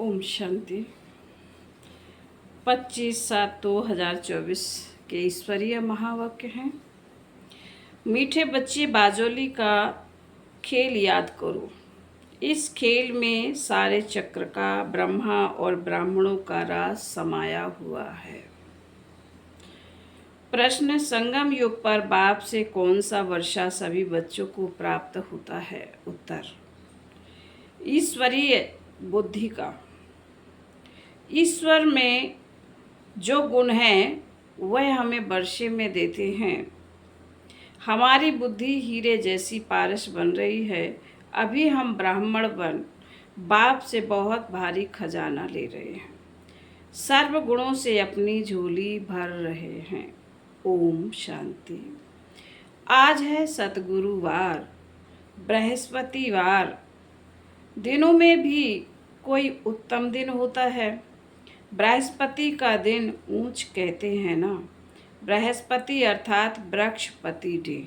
ओम शांति। 25/7/2024 के ईश्वरीय महावाक्य हैं। मीठे बच्चे, बाजोली का खेल याद करो। इस खेल में सारे चक्र का, ब्रह्मा और ब्राह्मणों का राज समाया हुआ है। प्रश्न: संगम युग पर बाप से कौन सा वर्षा सभी बच्चों को प्राप्त होता है? उत्तर: ईश्वरीय बुद्धि का। ईश्वर में जो गुण हैं वह हमें वर्षे में देते हैं। हमारी बुद्धि हीरे जैसी पारस बन रही है। अभी हम ब्राह्मण बन बाप से बहुत भारी खजाना ले रहे हैं। सर्व गुणों से अपनी झोली भर रहे हैं। ओम शांति। आज है सतगुरुवार, बृहस्पतिवार। दिनों में भी कोई उत्तम दिन होता है। बृहस्पति का दिन ऊंच कहते हैं ना। बृहस्पति अर्थात वृक्षपति डे।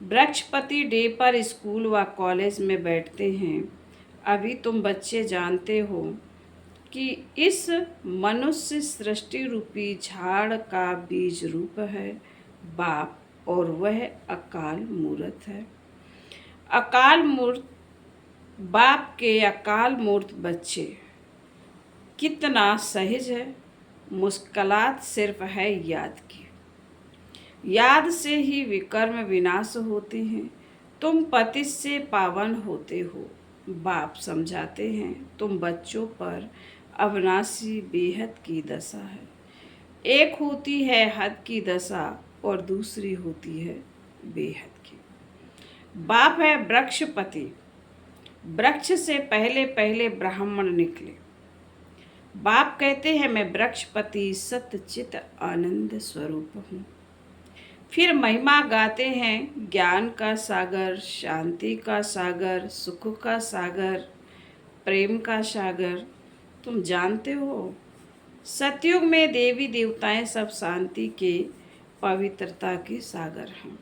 वृक्षपति डे पर स्कूल व कॉलेज में बैठते हैं। अभी तुम बच्चे जानते हो कि इस मनुष्य सृष्टि रूपी झाड़ का बीज रूप है बाप, और वह अकाल मूर्त है। अकाल मूर्त बाप के अकाल मूर्त बच्चे कितना सहज है। मुश्किलात सिर्फ है याद की। याद से ही विकर्म विनाश होते हैं। तुम पति से पावन होते हो। बाप समझाते हैं तुम बच्चों पर अविनाशी बेहद की दशा है। एक होती है हद की दशा और दूसरी होती है बेहद की। बाप है वृक्षपति। वृक्ष से पहले पहले ब्राह्मण निकले। बाप कहते हैं मैं वृक्षपति सतचित आनंद स्वरूप हूँ। फिर महिमा गाते हैं ज्ञान का सागर, शांति का सागर, सुख का सागर, प्रेम का सागर। तुम जानते हो सतयुग में देवी देवताएं सब शांति के, पवित्रता के सागर हैं।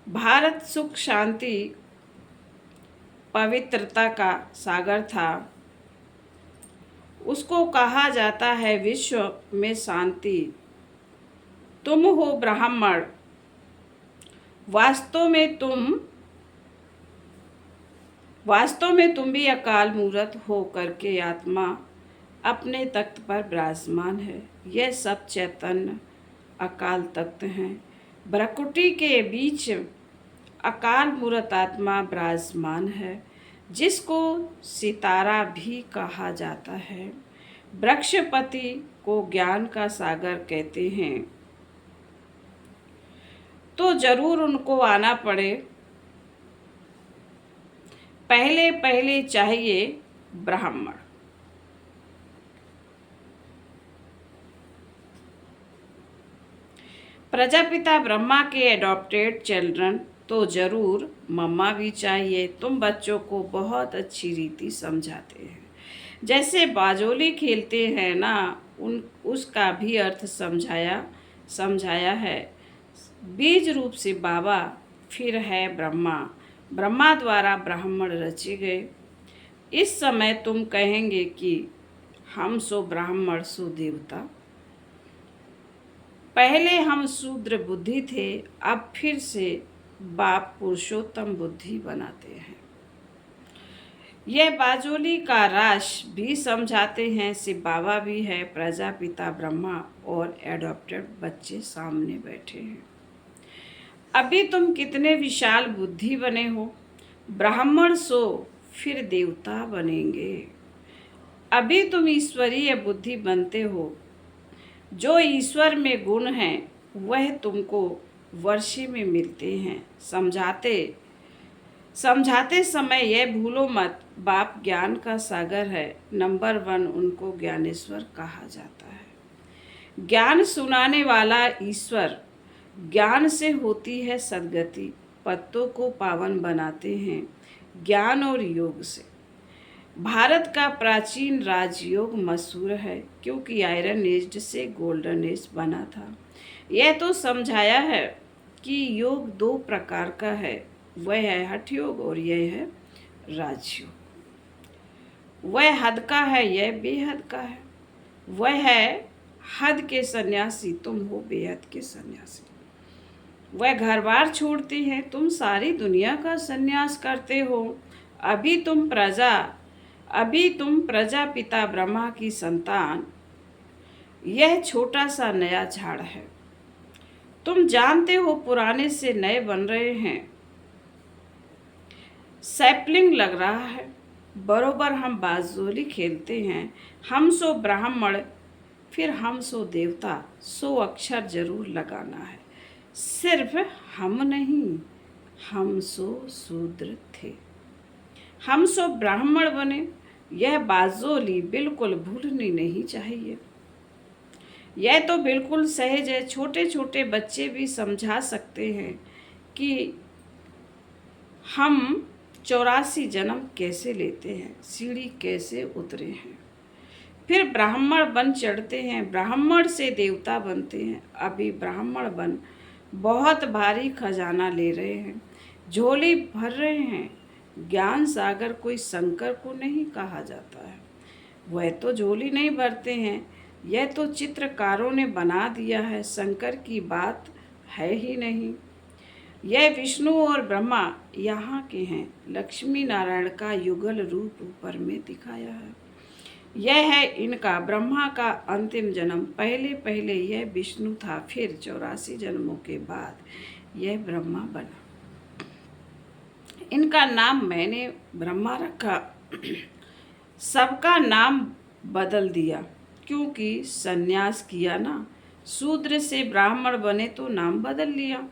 भारत सुख शांति पवित्रता का सागर था। उसको कहा जाता है विश्व में शांति। तुम हो ब्राह्मण। वास्तव में तुम भी अकाल मूर्त हो करके आत्मा अपने तख्त पर विराजमान है। यह सब चैतन्य अकाल तख्त हैं। भ्रकुटी के बीच अकाल मूर्त आत्मा विराजमान है, जिसको सितारा भी कहा जाता है। वृक्षपति को ज्ञान का सागर कहते हैं, तो जरूर उनको आना पड़े। पहले पहले चाहिए ब्राह्मण। प्रजापिता ब्रह्मा के एडॉप्टेड चिल्ड्रन, तो जरूर मम्मा भी चाहिए। तुम बच्चों को बहुत अच्छी रीति समझाते हैं। जैसे बाजोली खेलते हैं ना, उसका भी अर्थ समझाया है। बीज रूप से बाबा, फिर है ब्रह्मा। ब्रह्मा द्वारा ब्राह्मण रचे गए। इस समय तुम कहेंगे कि हम सो ब्राह्मण सो देवता। पहले हम शूद्र बुद्धि थे, अब फिर से बाप पुरुषोत्तम बुद्धि बनाते हैं। यह बाजोली का राश भी समझाते हैं। शिव बाबा भी है, प्रजापिता ब्रह्मा और एडॉप्टेड बच्चे सामने बैठे हैं। अभी तुम कितने विशाल बुद्धि बने हो। ब्राह्मण सो फिर देवता बनेंगे। अभी तुम ईश्वरीय बुद्धि बनते हो। जो ईश्वर में गुण हैं वह तुमको वर्षे में मिलते हैं। समझाते समय यह भूलो मत, बाप ज्ञान का सागर है। नंबर 1 उनको ज्ञानेश्वर कहा जाता है। ज्ञान सुनाने वाला ईश्वर। ज्ञान से होती है सद्गति। पत्तों को पावन बनाते हैं ज्ञान और योग से। भारत का प्राचीन राजयोग मशहूर है, क्योंकि आयरन एज से गोल्डन एज बना था। यह तो समझाया है कि योग 2 प्रकार का है, वह है हठ योग और यह है राजयोग। वह हद का है, यह बेहद का है। वह है हद के सन्यासी, तुम हो बेहद के सन्यासी। वह घर बार छोड़ती हैं, तुम सारी दुनिया का सन्यास करते हो। अभी तुम प्रजा पिता ब्रह्मा की संतान। यह छोटा सा नया झाड़ है, तुम जानते हो पुराने से नए बन रहे हैं। सैपलिंग लग रहा है, बरोबर हम बाजोली खेलते हैं। हम सो ब्राह्मण, फिर हम सो देवता, सो अक्षर जरूर लगाना है। सिर्फ हम नहीं, हम सो शूद्र थे, हम सो ब्राह्मण बने। यह बाजोली बिल्कुल भूलनी नहीं चाहिए। यह तो बिल्कुल सहज है, छोटे छोटे बच्चे भी समझा सकते हैं कि हम 84 जन्म कैसे लेते हैं, सीढ़ी कैसे उतरे हैं, फिर ब्राह्मण बन चढ़ते हैं, ब्राह्मण से देवता बनते हैं। अभी ब्राह्मण बन बहुत भारी खजाना ले रहे हैं, झोली भर रहे हैं। ज्ञान सागर कोई शंकर को नहीं कहा जाता है, वह तो झोली नहीं भरते हैं। यह तो चित्रकारों ने बना दिया है, शंकर की बात है ही नहीं। यह विष्णु और ब्रह्मा यहाँ के हैं, लक्ष्मी नारायण का युगल रूप ऊपर में दिखाया है। यह है इनका ब्रह्मा का अंतिम जन्म। पहले पहले यह विष्णु था, फिर 84 जन्मों के बाद यह ब्रह्मा बना। इनका नाम मैंने ब्रह्मा रखा, सबका नाम बदल दिया, क्योंकि सन्यास किया ना। शूद्र से ब्राह्मण बने तो नाम बदल लिया।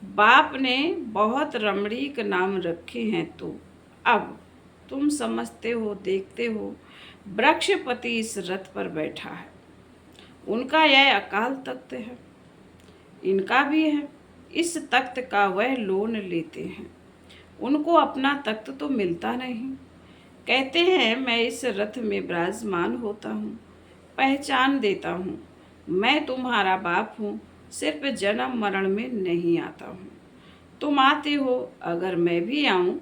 बाप ने बहुत रमणीक नाम रखे हैं, तो अब तुम समझते हो, देखते हो। वृक्षपति इस रथ पर बैठा है, उनका यह अकाल तख्त है, इनका भी है। इस तख्त का वह लोन लेते हैं, उनको अपना तख्त तो मिलता नहीं। कहते हैं मैं इस रथ में विराजमान होता हूँ, पहचान देता हूँ, मैं तुम्हारा बाप हूँ, सिर्फ जन्म मरण में नहीं आता हूँ। तुम आते हो, अगर मैं भी आऊँ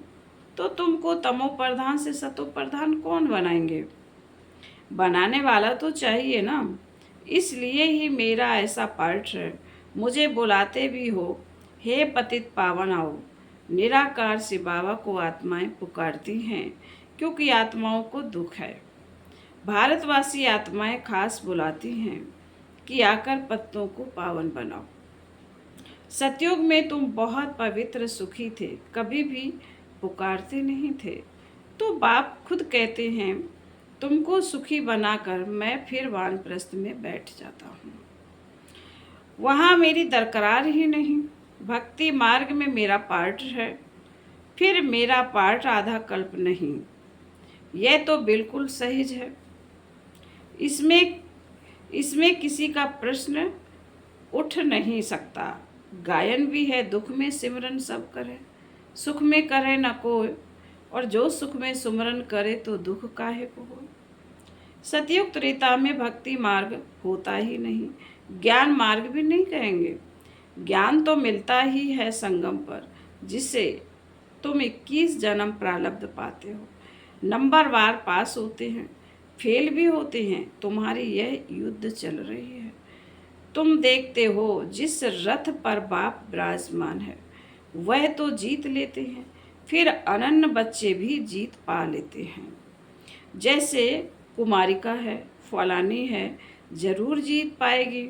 तो तुमको तमो प्रधान से सतो प्रधान कौन बनाएंगे? बनाने वाला तो चाहिए ना। इसलिए ही मेरा ऐसा पार्ट है। मुझे बुलाते भी हो, हे पतित पावन आओ। निराकार से बाबा को आत्माएं पुकारती हैं, क्योंकि आत्माओं को दुख है। भारतवासी आत्माएं खास बुलाती हैं कि आकर पत्तों को पावन बनाओ। सतयुग में तुम बहुत पवित्र सुखी थे, कभी भी पुकारते नहीं थे। तो बाप खुद कहते हैं तुमको सुखी बनाकर मैं फिर वानप्रस्थ में बैठ जाता हूँ। वहाँ मेरी दरकरार ही नहीं। भक्ति मार्ग में मेरा पार्ट है, फिर मेरा पार्ट आधा कल्प नहीं। यह तो बिल्कुल सहज है, इसमें किसी का प्रश्न उठ नहीं सकता। गायन भी है, दुख में सिमरन सब करे, सुख में करे न कोई, और जो सुख में सुमरन करे तो दुख काहे को हो। सतयुग त्रेता में भक्ति मार्ग होता ही नहीं, ज्ञान मार्ग भी नहीं कहेंगे। ज्ञान तो मिलता ही है संगम पर, जिससे तुम 21 जन्म प्रारब्ध पाते हो। नंबरवार पास होते हैं, फेल भी होते हैं। तुम्हारी यह युद्ध चल रही है। तुम देखते हो जिस रथ पर बाप विराजमान है, वह तो जीत लेते हैं, फिर अनन्य बच्चे भी जीत पा लेते हैं। जैसे कुमारिका है, फलानी है, जरूर जीत पाएगी।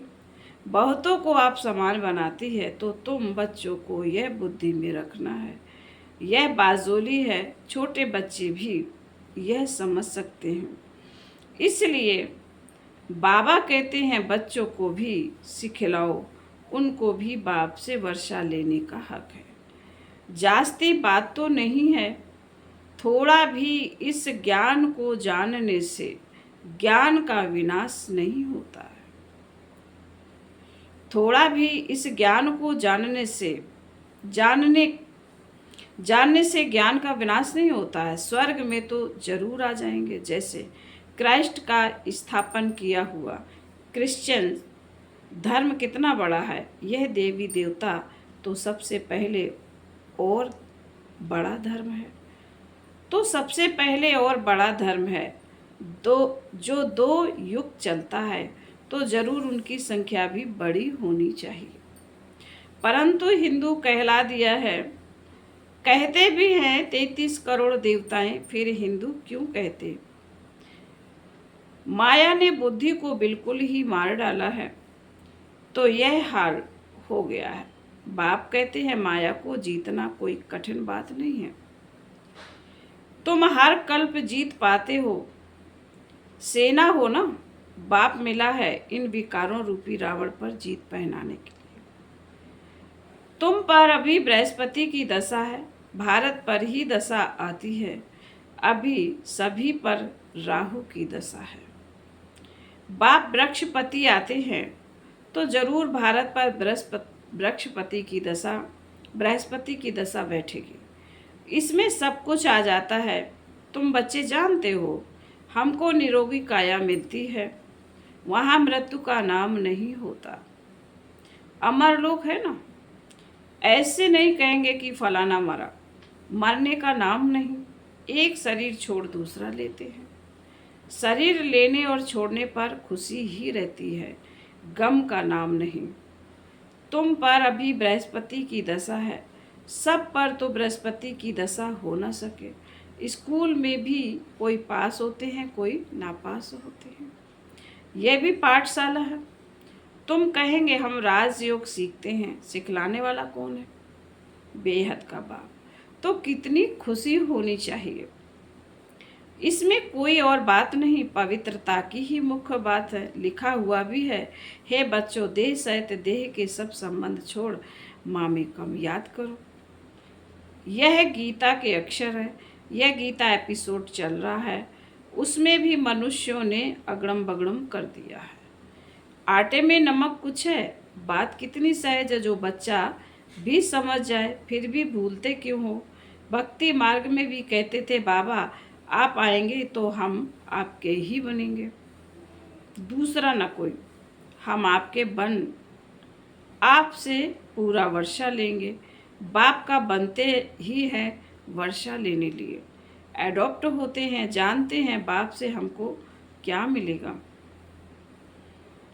बहुतों को आप समान बनाती है, तो तुम बच्चों को यह बुद्धि में रखना है। यह बाजोली है, छोटे बच्चे भी यह समझ सकते हैं। इसलिए बाबा कहते हैं बच्चों को भी सिखलाओ, उनको भी बाप से वर्षा लेने का हक है। जास्ती बात तो नहीं है, थोड़ा भी इस ज्ञान को जानने से ज्ञान का विनाश नहीं होता है। थोड़ा भी इस ज्ञान को जानने से ज्ञान का विनाश नहीं होता है। स्वर्ग में तो जरूर आ जाएंगे। जैसे क्राइस्ट का स्थापन किया हुआ क्रिश्चियन धर्म कितना बड़ा है, यह देवी देवता तो सबसे पहले और बड़ा धर्म है। तो सबसे पहले और बड़ा धर्म है दो, जो 2 युग चलता है तो जरूर उनकी संख्या भी बड़ी होनी चाहिए। परंतु हिंदू कहला दिया है, कहते भी हैं 33 करोड़ देवताएं, फिर हिंदू क्यों कहते? माया ने बुद्धि को बिल्कुल ही मार डाला है, तो यह हाल हो गया है। बाप कहते हैं माया को जीतना कोई कठिन बात नहीं है, तुम हर कल्प जीत पाते हो। सेना हो ना, बाप मिला है इन विकारों रूपी रावण पर जीत पहनाने के लिए। तुम पर अभी बृहस्पति की दशा है, भारत पर ही दशा आती है, अभी सभी पर राहु की दशा है। बाप वृक्षपति आते हैं तो जरूर भारत पर बृहस्पति की दशा बैठेगी। इसमें सब कुछ आ जाता है। तुम बच्चे जानते हो, हमको निरोगी काया मिलती है, वहाँ मृत्यु का नाम नहीं होता। अमर लोग है ना, ऐसे नहीं कहेंगे कि फलाना मरा, मरने का नाम नहीं, एक शरीर छोड़ दूसरा लेते हैं। शरीर लेने और छोड़ने पर खुशी ही रहती है, गम का नाम नहीं। तुम पर अभी बृहस्पति की दशा है, सब पर तो बृहस्पति की दशा हो ना सके। स्कूल में भी कोई पास होते हैं, कोई नापास होते हैं, यह भी पाठशाला है। तुम कहेंगे हम राजयोग सीखते हैं, सिखलाने वाला कौन है? बेहद का बाप। तो कितनी खुशी होनी चाहिए, इसमें कोई और बात नहीं, पवित्रता की ही मुख्य बात है। लिखा हुआ भी है, हे बच्चों, देह सहित देह के सब संबंध छोड़ मामे कम याद करो। यह गीता के अक्षर है। यह गीता एपिसोड चल रहा है, उसमें भी मनुष्यों ने अगड़म बगड़म कर दिया है। आटे में नमक कुछ है, बात कितनी सहज है, जो बच्चा भी समझ जाए, फिर भी भूलते क्यों हो? भक्ति मार्ग में भी कहते थे, बाबा आप आएंगे तो हम आपके ही बनेंगे, दूसरा न कोई। हम आपके बन आपसे पूरा वर्षा लेंगे। बाप का बनते ही है वर्षा लेने लिए। एडॉप्ट होते हैं, जानते हैं बाप से हमको क्या मिलेगा,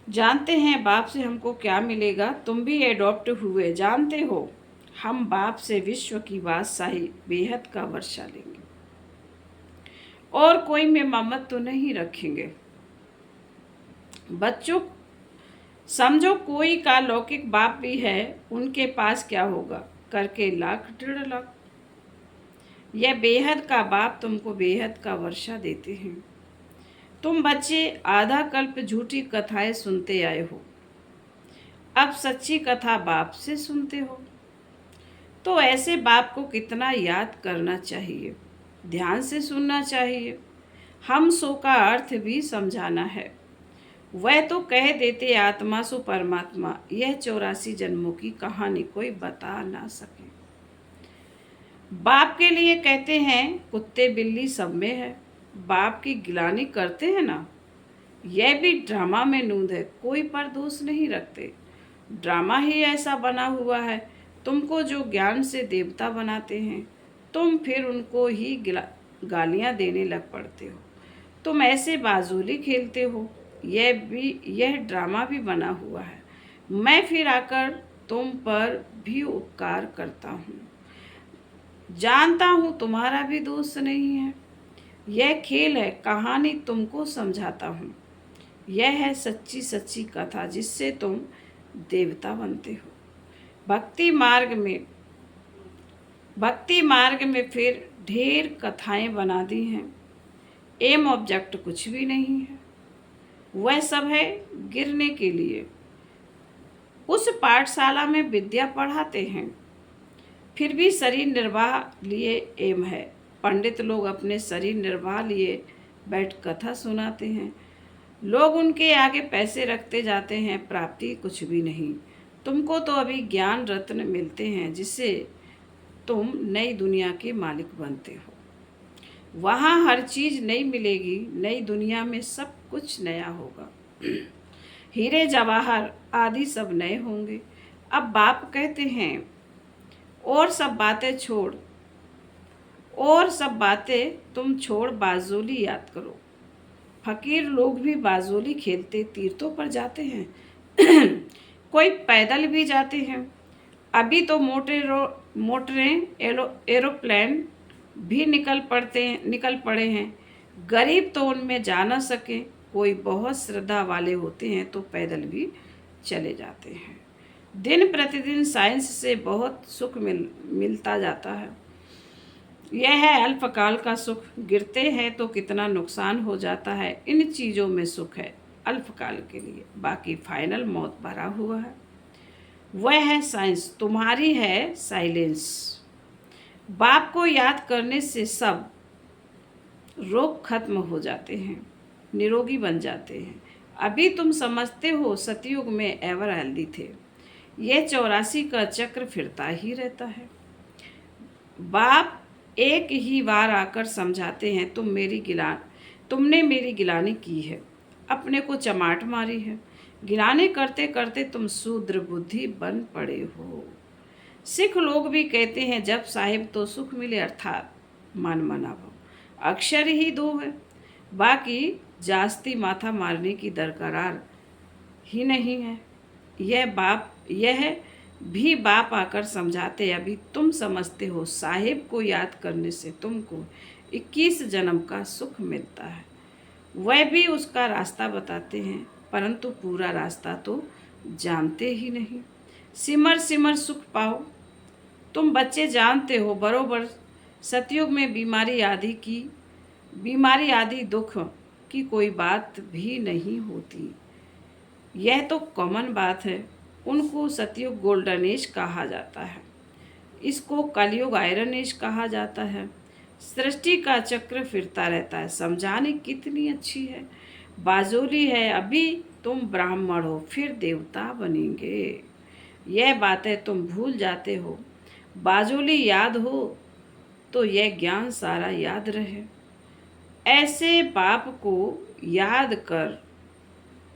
जानते हैं बाप से हमको क्या मिलेगा। तुम भी एडॉप्ट हुए, जानते हो हम बाप से विश्व की बादशाही बेहद का वर्षा लेंगे, और कोई में ममत तो नहीं रखेंगे। बच्चों समझो, कोई का लौकिक बाप भी है, उनके पास क्या होगा, करके 1,00,000-1,50,000। यह बेहद का बाप तुमको बेहद का वर्षा देते हैं। तुम बच्चे आधा कल्प झूठी कथाएं सुनते आए हो, अब सच्ची कथा बाप से सुनते हो। तो ऐसे बाप को कितना याद करना चाहिए, ध्यान से सुनना चाहिए। हम सो का अर्थ भी समझाना है। वह तो कह देते आत्मा सो परमात्मा, यह 84 जन्मों की कहानी कोई बता ना सके। बाप के लिए कहते हैं कुत्ते बिल्ली सब में है, बाप की गिलानी करते हैं ना, यह भी ड्रामा में नूंद है, कोई पर दोष नहीं रखते। ड्रामा ही ऐसा बना हुआ है। तुमको जो ज्ञान से देवता बनाते हैं, तुम फिर उनको ही गालियाँ देने लग पड़ते हो। तुम ऐसे बाजुली खेलते हो, यह ड्रामा भी बना हुआ है। मैं फिर आकर तुम पर भी उपकार करता हूँ, जानता हूँ तुम्हारा भी दोष नहीं है। यह खेल है, कहानी तुमको समझाता हूँ। यह है सच्ची सच्ची कथा, जिससे तुम देवता बनते हो। भक्ति मार्ग में फिर ढेर कथाएं बना दी हैं। एम ऑब्जेक्ट कुछ भी नहीं है, वह सब है गिरने के लिए। उस पाठशाला में विद्या पढ़ाते हैं, फिर भी शरीर निर्वाह लिए एम है। पंडित लोग अपने शरीर निर्वाह लिए बैठ कथा सुनाते हैं। लोग उनके आगे पैसे रखते जाते हैं, प्राप्ति कुछ भी नहीं। तुमको तो अभी ज्ञान रत्न मिलते हैं, जिससे तुम नई दुनिया के मालिक बनते हो। वहाँ हर चीज़ नई मिलेगी, नई दुनिया में सब कुछ नया होगा। हीरे जवाहर आदि सब नए होंगे। अब बाप कहते हैं और सब बातें छोड़, और सब बातें तुम छोड़ बाजोली याद करो। फकीर लोग भी बाजोली खेलते तीर्थों पर जाते हैं। कोई पैदल भी जाते हैं। अभी तो मोटरें एरोप्लेन भी निकल पड़े हैं। गरीब तो उनमें जा न सके। कोई बहुत श्रद्धा वाले होते हैं तो पैदल भी चले जाते हैं। दिन प्रतिदिन साइंस से बहुत सुख मिलता जाता है। यह है अल्पकाल का सुख। गिरते हैं तो कितना नुकसान हो जाता है। इन चीज़ों में सुख है अल्पकाल के लिए, बाकी फाइनल मौत भरा हुआ है। वह है साइंस, तुम्हारी है साइलेंस। बाप को याद करने से सब रोग खत्म हो जाते हैं, निरोगी बन जाते हैं। अभी तुम समझते हो सतयुग में एवर हेल्दी थे। यह 84 का चक्र फिरता ही रहता है। बाप एक ही बार आकर समझाते हैं, तुमने मेरी गिलानी की है, अपने को चमाट मारी है। गिलानी करते करते तुम शूद्र बुद्धि बन पड़े हो। सिख लोग भी कहते हैं जब साहिब तो सुख मिले, अर्थात मन मनाभव। अक्षर ही दो है, बाकी जास्ती माथा मारने की दरकार ही नहीं है। यह भी बाप आकर समझाते, अभी तुम समझते हो साहिब को याद करने से तुमको 21 जन्म का सुख मिलता है। वह भी उसका रास्ता बताते हैं, परंतु पूरा रास्ता तो जानते ही नहीं। सिमर सिमर सुख पाओ। तुम बच्चे जानते हो बरोबर सतयुग में बीमारी आदि दुख की कोई बात भी नहीं होती। यह तो कॉमन बात है। उनको सतयुग गोल्डन एज कहा जाता है, इसको कलयुग आयरन एज कहा जाता है। सृष्टि का चक्र फिरता रहता है। समझाने कितनी अच्छी है। बाजोली है, अभी तुम ब्राह्मण हो फिर देवता बनेंगे। यह बातें तुम भूल जाते हो। बाजोली याद हो तो यह ज्ञान सारा याद रहे। ऐसे बाप को याद कर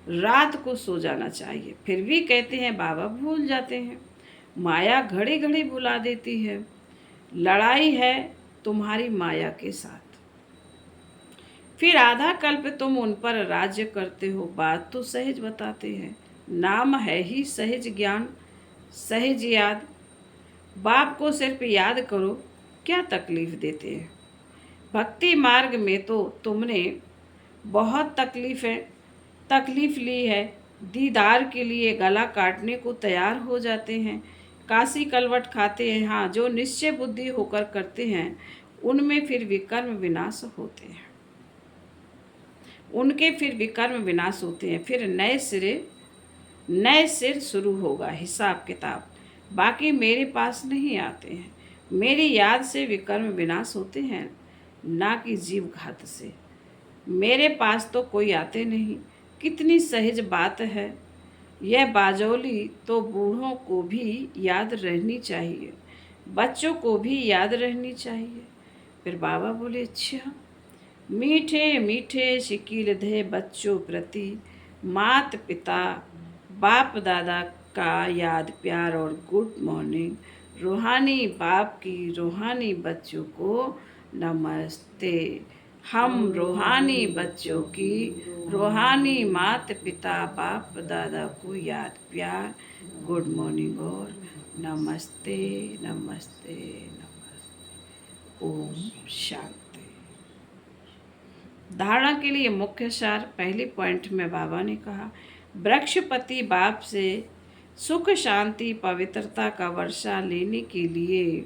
रात को सो जाना चाहिए। फिर भी कहते हैं बाबा भूल जाते हैं। माया घड़ी घड़ी भुला देती है। लड़ाई है तुम्हारी माया के साथ। फिर आधा कल्प तुम उन पर राज्य करते हो। बात तो सहज बताते हैं, नाम है ही सहज ज्ञान, सहज याद। बाप को सिर्फ याद करो, क्या तकलीफ देते हैं। भक्ति मार्ग में तो तुमने बहुत तकलीफ ली है। दीदार के लिए गला काटने को तैयार हो जाते हैं। काशी कलवट खाते हैं। हाँ, जो निश्चय बुद्धि होकर करते हैं उनमें फिर विकर्म विनाश होते हैं। फिर नए सिर शुरू होगा हिसाब किताब। बाकी मेरे पास नहीं आते हैं। मेरी याद से विकर्म विनाश होते हैं, ना कि जीव घात से। मेरे पास तो कोई आते नहीं। कितनी सहज बात है यह बाजोली। तो बूढ़ों को भी याद रहनी चाहिए, बच्चों को भी याद रहनी चाहिए। फिर बाबा बोले, अच्छा, मीठे मीठे शिकील दे बच्चों प्रति, मात पिता बाप दादा का याद प्यार और गुड मॉर्निंग। रूहानी बाप की रूहानी बच्चों को नमस्ते। हम रूहानी बच्चों की रूहानी माता पिता बाप दादा को याद प्यार, गुड मॉर्निंग और नमस्ते नमस्ते नमस्ते। ओम शांति। धारणा के लिए मुख्य सार। पहले पॉइंट में बाबा ने कहा, वृक्षपति बाप से सुख शांति पवित्रता का वर्षा लेने के लिए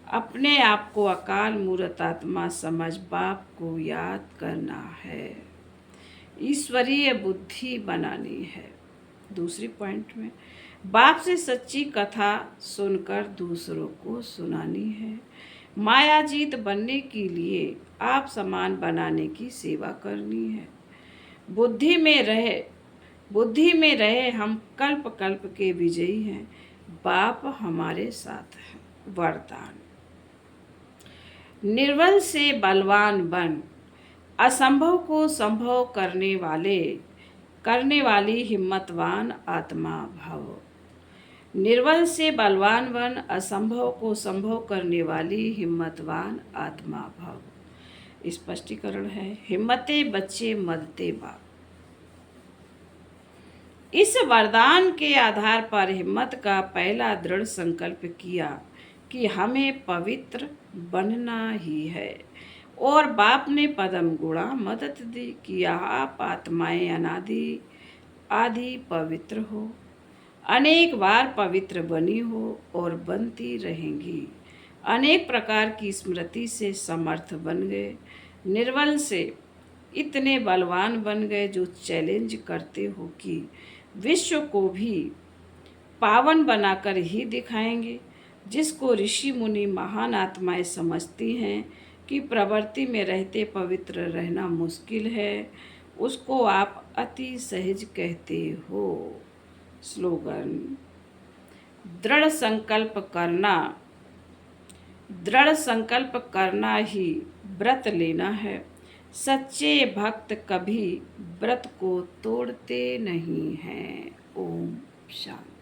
अपने आप को अकाल मूर्त आत्मा समझ बाप को याद करना है, ईश्वरीय बुद्धि बनानी है। दूसरी पॉइंट में बाप से सच्ची कथा सुनकर दूसरों को सुनानी है। मायाजीत बनने के लिए आप समान बनाने की सेवा करनी है। बुद्धि में रहे हम कल्प कल्प के विजयी हैं। बाप हमारे साथ है। वरदान, निर्बल से बलवान बन, असंभव को संभव करने वाली हिम्मतवान आत्मा भव। निर्बल से बलवान बन, असंभव को संभव करने वाली हिम्मतवान आत्मा भव। स्पष्टीकरण है, हिम्मते बच्चे मदते बाप। इस वरदान के आधार पर हिम्मत का पहला दृढ़ संकल्प किया कि हमें पवित्र बनना ही है, और बाप ने पदम गुणा मदद दी कि आप आत्माएं अनादि आदि पवित्र हो, अनेक बार पवित्र बनी हो और बनती रहेंगी। अनेक प्रकार की स्मृति से समर्थ बन गए, निर्बल से इतने बलवान बन गए जो चैलेंज करते हो कि विश्व को भी पावन बनाकर ही दिखाएंगे। जिसको ऋषि मुनि महान आत्माएं समझती हैं कि प्रवृत्ति में रहते पवित्र रहना मुश्किल है, उसको आप अति सहज कहते हो। स्लोगन, दृढ़ संकल्प करना ही व्रत लेना है। सच्चे भक्त कभी व्रत को तोड़ते नहीं हैं। ओम शांति।